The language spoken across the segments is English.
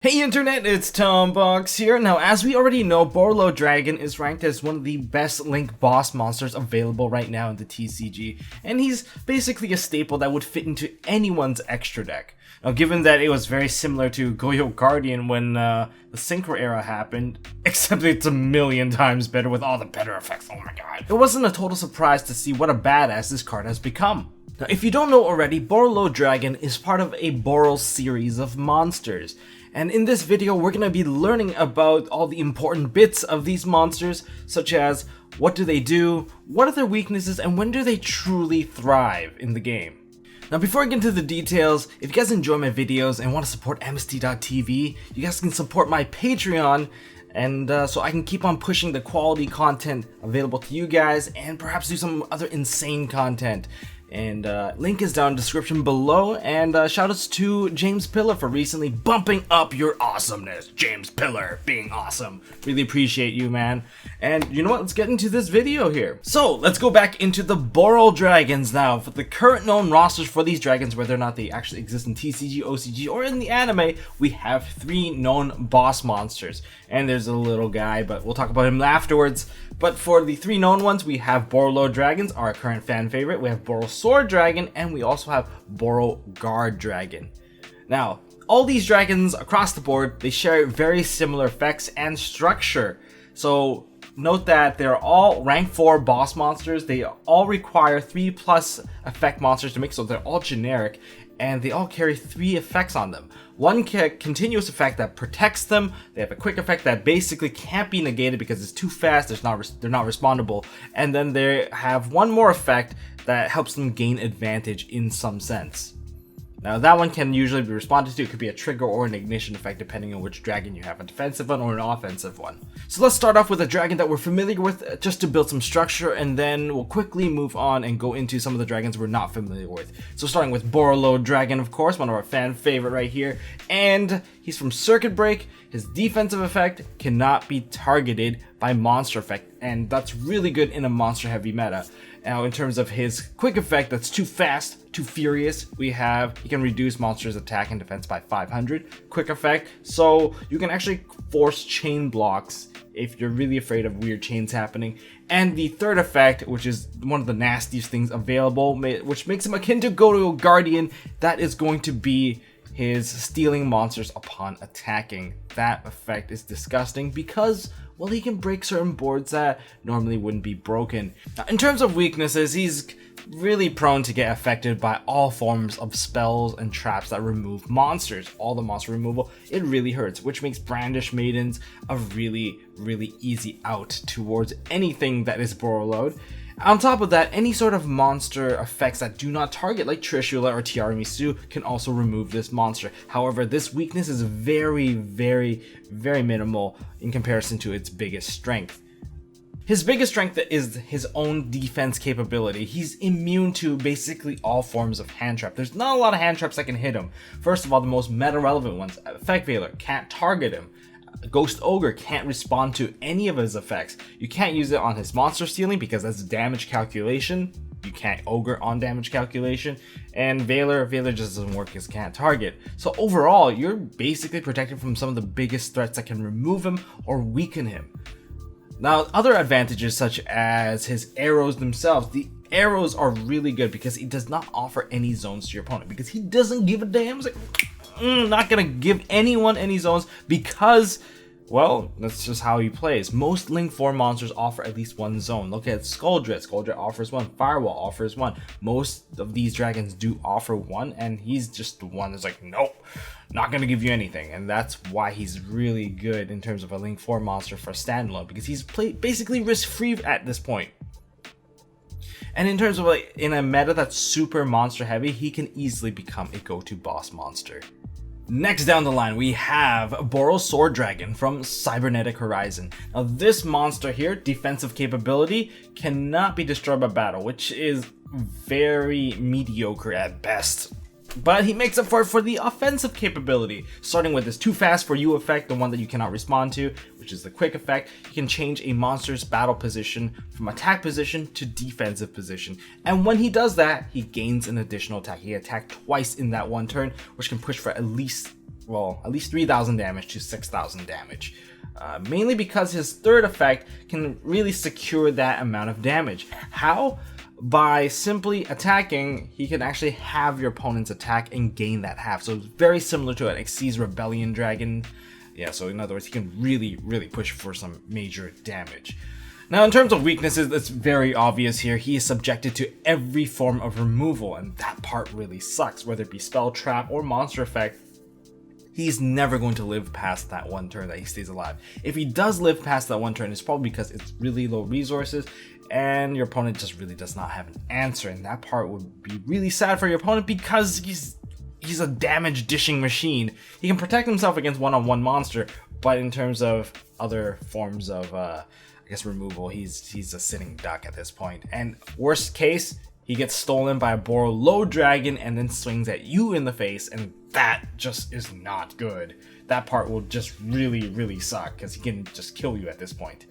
Hey internet, it's Tombox here. Now, as we already know, Barolo Dragon is ranked as one of the best Link boss monsters available right now in the TCG, and he's basically a staple that would fit into anyone's extra deck. Now, given that it was very similar to Goyo Guardian when the Synchro era happened, except it's a million times better with all the better effects, oh my god. It wasn't a total surprise to see what a badass this card has become. Now, if you don't know already, Barolo Dragon is part of a Borrel series of monsters. And in this video, we're going to be learning about all the important bits of these monsters, such as what do they do, what are their weaknesses, and when do they truly thrive in the game. Now, before I get into the details, if you guys enjoy my videos and want to support MST.TV, you guys can support my Patreon, and so I can keep on pushing the quality content available to you guys, and perhaps do some other insane content. And link is down in the description below, and shoutouts to James Pillar for recently bumping up your awesomeness. James Pillar being awesome. Really appreciate you, man. And you know what, let's get into this video here. So let's go back into the Borrel Dragons now. For the current known rosters for these dragons, whether or not they actually exist in TCG, OCG, or in the anime, we have 3 known boss monsters. And there's a little guy, but we'll talk about him afterwards. But for the 3 known ones, we have Barolo Dragons, our current fan favorite. We have Borrelsword Dragon, and we also have Borrelguard Dragon. Now, all these dragons across the board, they share very similar effects and structure. So note that they're all rank 4 boss monsters. They all require 3+ effect monsters to make, so they're all generic, and they all carry 3 effects on them. One continuous effect that protects them. They have a quick effect that basically can't be negated because it's too fast, they're not respondable. And then they have one more effect that helps them gain advantage in some sense. Now that one can usually be responded to. It could be a trigger or an ignition effect depending on which dragon you have, a defensive one or an offensive one. So let's start off with a dragon that we're familiar with just to build some structure, and then we'll quickly move on and go into some of the dragons we're not familiar with. So starting with Barolo Dragon, of course, one of our fan favorite right here, and he's from Circuit Break. His defensive effect cannot be targeted by monster effect, and that's really good in a monster heavy meta. Now, in terms of his quick effect, that's too fast, too furious. He can reduce monsters' attack and defense by 500. Quick effect, so you can actually force chain blocks if you're really afraid of weird chains happening. And the third effect, which is one of the nastiest things available, which makes him akin to Goyo Guardian, that is going to be his stealing monsters upon attacking. That effect is disgusting because, well, he can break certain boards that normally wouldn't be broken. Now, in terms of weaknesses, he's really prone to get affected by all forms of spells and traps that remove monsters. All the monster removal, it really hurts, which makes Brandish Maidens a really easy out towards anything that is Borreload. On top of that, any sort of monster effects that do not target, like Trishula or Tiramisu, can also remove this monster. However, this weakness is very minimal in comparison to its biggest strength. His biggest strength is his own defense capability. He's immune to basically all forms of hand trap. There's not a lot of hand traps that can hit him. First of all, the most meta relevant ones, Effect Veiler can't target him. Ghost Ogre can't respond to any of his effects. You can't use it on his monster stealing because that's damage calculation. You can't Ogre on damage calculation. And Veiler just doesn't work because can't target. So overall, you're basically protected from some of the biggest threats that can remove him or weaken him. Now, other advantages such as his arrows themselves. The arrows are really good because he does not offer any zones to your opponent because he doesn't give a damn. He's like, not gonna give anyone any zones because, well, that's just how he plays. Most Link 4 monsters offer at least 1 zone. Look at Skuldred. Skuldred offers 1. Firewall offers 1. Most of these dragons do offer 1, and he's just the one that's like, nope, not gonna give you anything. And that's why he's really good in terms of a Link 4 monster for standalone, because he's basically risk-free at this point. And in terms of in a meta that's super monster heavy, he can easily become a go-to boss monster. Next down the line, we have Borrelsword Dragon from Cybernetic Horizon. Now this monster here, defensive capability, cannot be destroyed by battle, which is very mediocre at best. But he makes up for it for the offensive capability, starting with his too fast for you effect, the one that you cannot respond to, which is the quick effect. He can change a monster's battle position from attack position to defensive position. And when he does that, he gains an additional attack. He attacked twice in that one turn, which can push for at least well, at least 3,000 damage to 6,000 damage. Mainly because his third effect can really secure that amount of damage. How? By simply attacking, he can actually have your opponent's attack and gain that half. So it's very similar to an Xyz Rebellion Dragon. Yeah, so in other words, he can really push for some major damage. Now, in terms of weaknesses, it's very obvious here. He is subjected to every form of removal, and that part really sucks. Whether it be spell, trap, or monster effect, he's never going to live past that one turn that he stays alive. If he does live past that one turn, it's probably because it's really low resources, and your opponent just really does not have an answer, and that part would be really sad for your opponent because he's a damage dishing machine. He can protect himself against one-on-one monster, but in terms of other forms of I guess removal, he's a sitting duck at this point. And worst case, he gets stolen by a Barolo Dragon and then swings at you in the face, and that just is not good. That part will just really suck because he can just kill you at this point.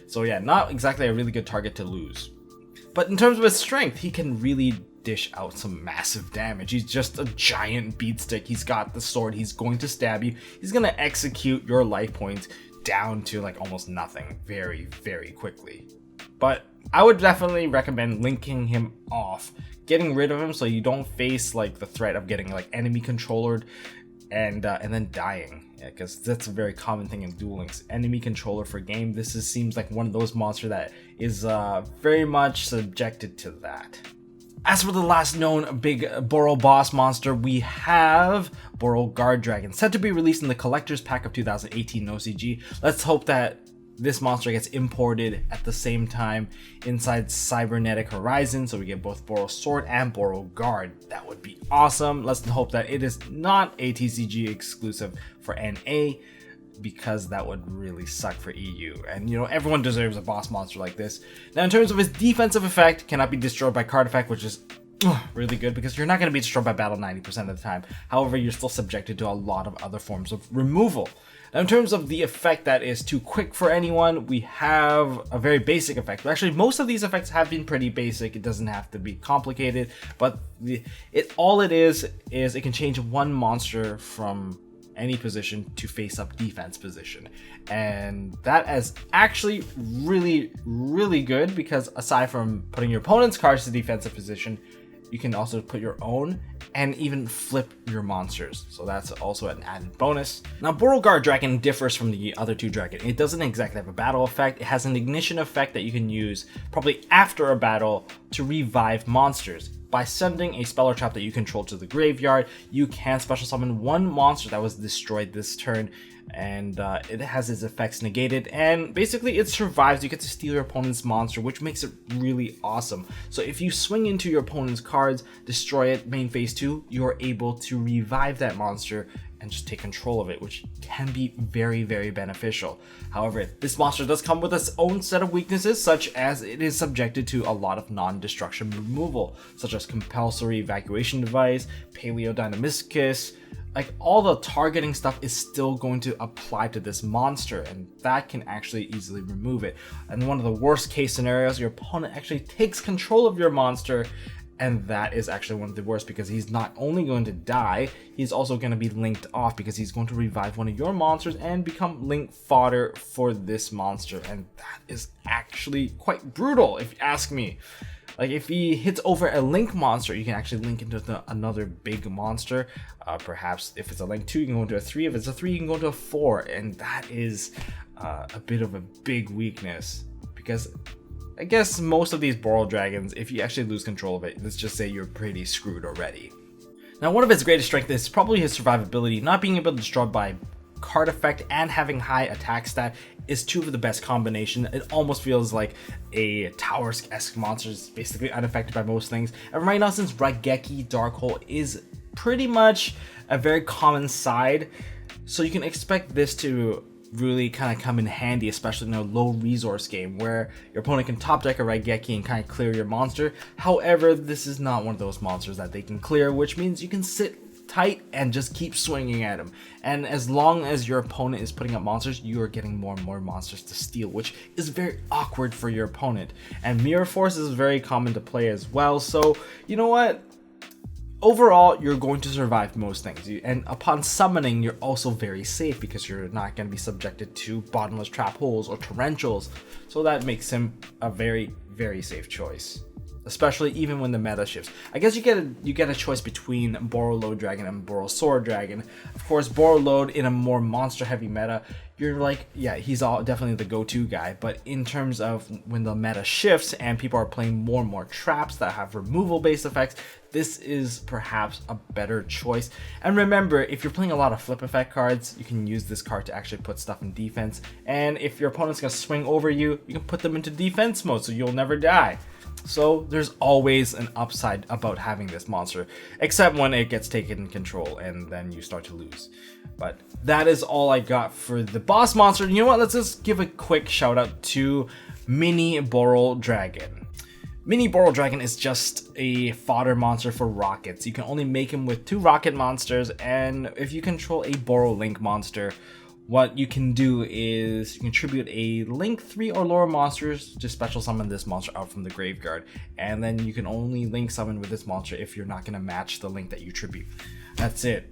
So yeah, not exactly a really good target to lose. But in terms of his strength, he can really dish out some massive damage. He's just a giant beatstick. He's got the sword. He's going to stab you. He's going to execute your life points down to like almost nothing very quickly. But I would definitely recommend linking him off, getting rid of him so you don't face like the threat of getting like enemy controllered and then dying. Yeah, because that's a very common thing in Duel Links. Enemy controller for game. Seems like one of those monsters that is very much subjected to that. As for the last known big Borrel boss monster, we have Borrelguard Dragon, set to be released in the Collector's Pack of 2018 OCG. Let's hope that this monster gets imported at the same time inside Cybernetic Horizon, so we get both Borrelsword and Borrelguard. That would be awesome. Let's hope that it is not a TCG exclusive for NA, because that would really suck for EU. And you know, everyone deserves a boss monster like this. Now, in terms of his defensive effect, cannot be destroyed by card effect, which is really good because you're not going to be destroyed by battle 90% of the time. However, you're still subjected to a lot of other forms of removal. Now, in terms of the effect that is too quick for anyone, we have a very basic effect. Actually, most of these effects have been pretty basic. It doesn't have to be complicated, but all it is it can change one monster from any position to face up defense position, and that is actually really good because aside from putting your opponent's cards to defensive position, you can also put your own and even flip your monsters, so that's also an added bonus. Now, Beauregard Dragon differs from the other two dragons. It doesn't exactly have a battle effect. It has an ignition effect that you can use probably after a battle to revive monsters. By sending a spell or trap that you control to the graveyard, you can special summon one monster that was destroyed this turn, and it has its effects negated, and basically it survives. You get to steal your opponent's monster, which makes it really awesome. So if you swing into your opponent's cards, destroy it, main phase 2, you're able to revive that monster and just take control of it, which can be very beneficial. However, this monster does come with its own set of weaknesses, such as it is subjected to a lot of non-destruction removal, such as compulsory evacuation device, paleo dynamiscus. Like, all the targeting stuff is still going to apply to this monster, and that can actually easily remove it. And one of the worst case scenarios, your opponent actually takes control of your monster, and that is actually one of the worst because he's not only going to die, he's also going to be linked off because he's going to revive one of your monsters and become link fodder for this monster, and that is actually quite brutal if you ask me. Like, if he hits over a link monster, you can actually link into another big monster. Perhaps if it's a link 2, you can go into a 3. If it's a 3, you can go into a 4, and that is a bit of a big weakness because I guess most of these Borrel Dragons, if you actually lose control of it, let's just say you're pretty screwed already. Now, one of its greatest strengths is probably his survivability. Not being able to destroy by card effect and having high attack stat is two of the best combination. It almost feels like a Towers-esque monster. It's basically unaffected by most things. And right now, since Raigeki Dark Hole is pretty much a very common side, so you can expect this to really kind of come in handy, especially in a low resource game where your opponent can top deck a Raigeki and kind of clear your monster. However, this is not one of those monsters that they can clear, which means you can sit tight and just keep swinging at him. And as long as your opponent is putting up monsters, you are getting more and more monsters to steal, which is very awkward for your opponent. And Mirror Force is very common to play as well, so you know what? overall, you're going to survive most things. And upon summoning, you're also very safe because you're not going to be subjected to bottomless trap holes or torrentials. So that makes him a very, very safe choice. Especially even when the meta shifts. I guess you get a choice between Barolo Dragon and Borrelsword Dragon. Of course, Borreload in a more monster heavy meta, you're like, yeah, he's definitely the go-to guy. But in terms of when the meta shifts and people are playing more and more traps that have removal based effects, this is perhaps a better choice. And remember, if you're playing a lot of flip effect cards, you can use this card to actually put stuff in defense. And if your opponent's gonna swing over you, you can put them into defense mode so you'll never die. So there's always an upside about having this monster, except when it gets taken in control and then you start to lose. But that is all I got for the boss monster. You know what? Let's just give a quick shout out to Mini Barolo Dragon. Mini Barolo Dragon is just a fodder monster for rockets. You can only make him with 2 rocket monsters, and if you control a Borrel Link monster, what you can do is you contribute a Link 3 or lower monsters to special summon this monster out from the graveyard. And then you can only Link summon with this monster if you're not going to match the Link that you tribute. That's it.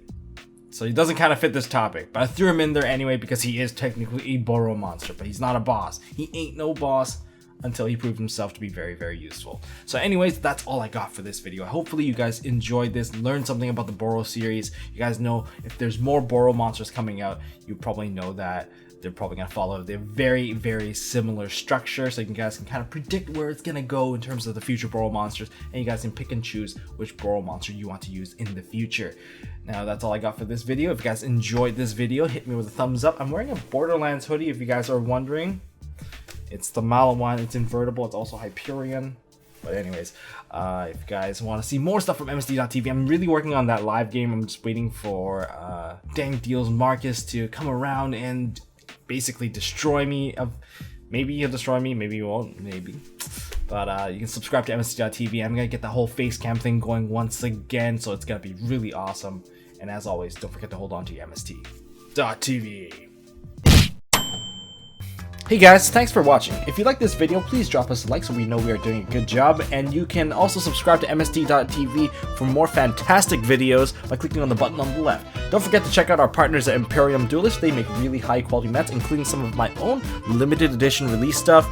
So he doesn't kind of fit this topic, but I threw him in there anyway because he is technically a Borrel monster, but he's not a boss. He ain't no boss until he proved himself to be very, very useful. So anyways, that's all I got for this video. Hopefully you guys enjoyed this, learned something about the Borrel series. You guys know if there's more Borrel monsters coming out, you probably know that they're probably going to follow the very, very similar structure, so you guys can kind of predict where it's going to go in terms of the future Borrel monsters, and you guys can pick and choose which Borrel monster you want to use in the future. Now that's all I got for this video. If you guys enjoyed this video, hit me with a thumbs up. I'm wearing a Borderlands hoodie if you guys are wondering. It's the Malawan, it's invertible, it's also Hyperion. But anyways, if you guys want to see more stuff from MST.TV, I'm really working on that live game. I'm just waiting for Dang Deals Marcus to come around and basically destroy me. Maybe he'll destroy me, maybe he won't, maybe. But you can subscribe to MST.TV. I'm going to get the whole face cam thing going once again, so it's going to be really awesome. And as always, don't forget to hold on to your MST.TV. Hey guys, thanks for watching. If you like this video, please drop us a like so we know we are doing a good job, and you can also subscribe to MST.TV for more fantastic videos by clicking on the button on the left. Don't forget to check out our partners at Imperium Duelist. They make really high quality mats, including some of my own limited edition release stuff.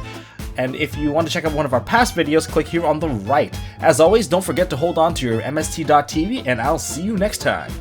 And if you want to check out one of our past videos, click here on the right. As always, don't forget to hold on to your MST.TV, and I'll see you next time.